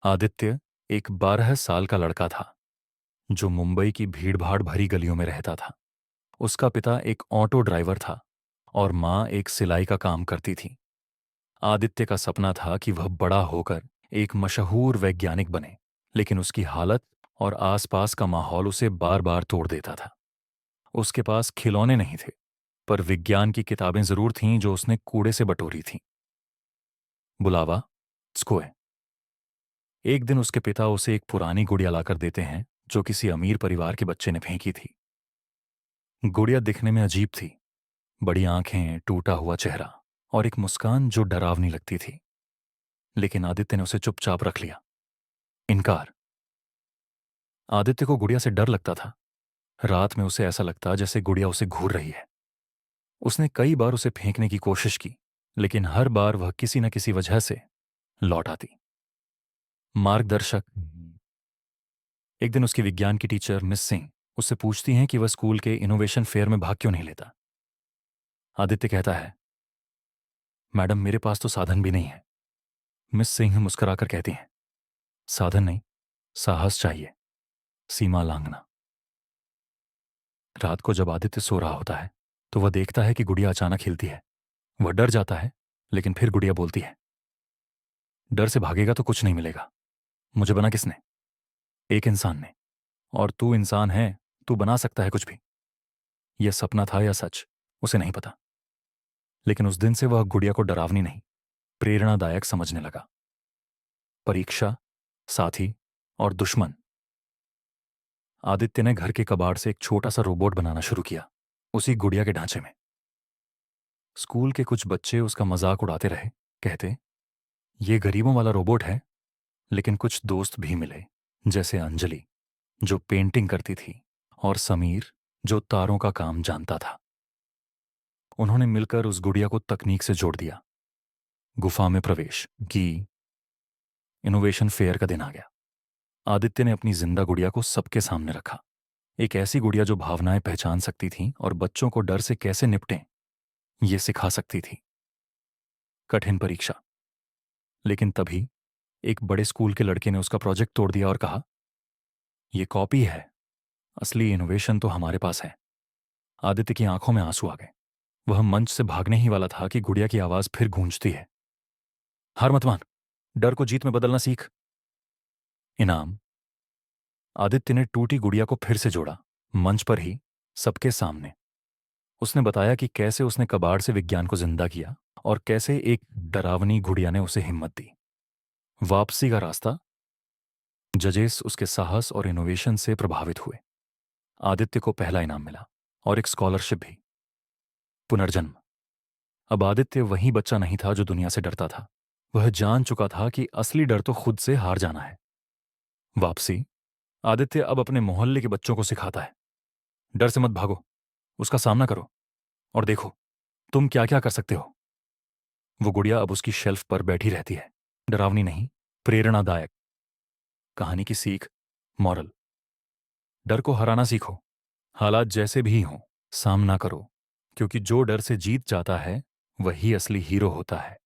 आदित्य एक 12 साल का लड़का था जो मुंबई की भीड़भाड़ भरी गलियों में रहता था। उसका पिता एक ऑटो ड्राइवर था और माँ एक सिलाई का काम करती थी। आदित्य का सपना था कि वह बड़ा होकर एक मशहूर वैज्ञानिक बने, लेकिन उसकी हालत और आसपास का माहौल उसे बार बार तोड़ देता था। उसके पास खिलौने नहीं थे, पर विज्ञान की किताबें जरूर थीं जो उसने कूड़े से बटोरी थीं। बुलावा स्कोए। एक दिन उसके पिता उसे एक पुरानी गुड़िया लाकर देते हैं जो किसी अमीर परिवार के बच्चे ने फेंकी थी। गुड़िया दिखने में अजीब थी, बड़ी आंखें, टूटा हुआ चेहरा और एक मुस्कान जो डरावनी लगती थी। लेकिन आदित्य ने उसे चुपचाप रख लिया। इनकार। आदित्य को गुड़िया से डर लगता था। रात में उसे ऐसा लगता जैसे गुड़िया उसे घूर रही है। उसने कई बार उसे फेंकने की कोशिश की, लेकिन हर बार वह किसी न किसी वजह से लौट आती। मार्गदर्शक। एक दिन उसकी विज्ञान की टीचर मिस सिंह उससे पूछती हैं कि वह स्कूल के इनोवेशन फेयर में भाग क्यों नहीं लेता। आदित्य कहता है, मैडम मेरे पास तो साधन भी नहीं है। मिस सिंह मुस्कुराकर कहती हैं, साधन नहीं, साहस चाहिए, सीमा लांघना। रात को जब आदित्य सो रहा होता है तो वह देखता है कि गुड़िया अचानक हिलती है। वह डर जाता है, लेकिन फिर गुड़िया बोलती है, डर से भागेगा तो कुछ नहीं मिलेगा। मुझे बना किसने? एक इंसान ने। और तू इंसान है, तू बना सकता है कुछ भी। यह सपना था या सच, उसे नहीं पता। लेकिन उस दिन से वह गुड़िया को डरावनी नहीं, प्रेरणादायक समझने लगा। परीक्षा, साथी और दुश्मन। आदित्य ने घर के कबाड़ से एक छोटा सा रोबोट बनाना शुरू किया, उसी गुड़िया के ढांचे में। स्कूल के कुछ बच्चे उसका मजाक उड़ाते रहे, कहते, ये गरीबों वाला रोबोट है। लेकिन कुछ दोस्त भी मिले, जैसे अंजलि जो पेंटिंग करती थी और समीर जो तारों का काम जानता था। उन्होंने मिलकर उस गुड़िया को तकनीक से जोड़ दिया। गुफा में प्रवेश की। इनोवेशन फेयर का दिन आ गया। आदित्य ने अपनी जिंदा गुड़िया को सबके सामने रखा। एक ऐसी गुड़िया जो भावनाएं पहचान सकती थी और बच्चों को डर से कैसे निपटें ये सिखा सकती थी। कठिन परीक्षा। लेकिन तभी एक बड़े स्कूल के लड़के ने उसका प्रोजेक्ट तोड़ दिया और कहा, यह कॉपी है, असली इनोवेशन तो हमारे पास है। आदित्य की आंखों में आंसू आ गए। वह मंच से भागने ही वाला था कि गुड़िया की आवाज फिर गूंजती है, हार मत मान, डर को जीत में बदलना सीख। इनाम। आदित्य ने टूटी गुड़िया को फिर से जोड़ा, मंच पर ही, सबके सामने। उसने बताया कि कैसे उसने कबाड़ से विज्ञान को जिंदा किया और कैसे एक डरावनी गुड़िया ने उसे हिम्मत दी। वापसी का रास्ता। जजेस उसके साहस और इनोवेशन से प्रभावित हुए। आदित्य को पहला इनाम मिला और एक स्कॉलरशिप भी। पुनर्जन्म। अब आदित्य वही बच्चा नहीं था जो दुनिया से डरता था। वह जान चुका था कि असली डर तो खुद से हार जाना है। वापसी। आदित्य अब अपने मोहल्ले के बच्चों को सिखाता है, डर से मत भागो, उसका सामना करो और देखो तुम क्या क्या कर सकते हो। वो गुड़िया अब उसकी शेल्फ पर बैठी रहती है, डरावनी नहीं, प्रेरणादायक। कहानी की सीख। मॉरल। डर को हराना सीखो, हालात जैसे भी हों, सामना करो, क्योंकि जो डर से जीत जाता है वही असली हीरो होता है।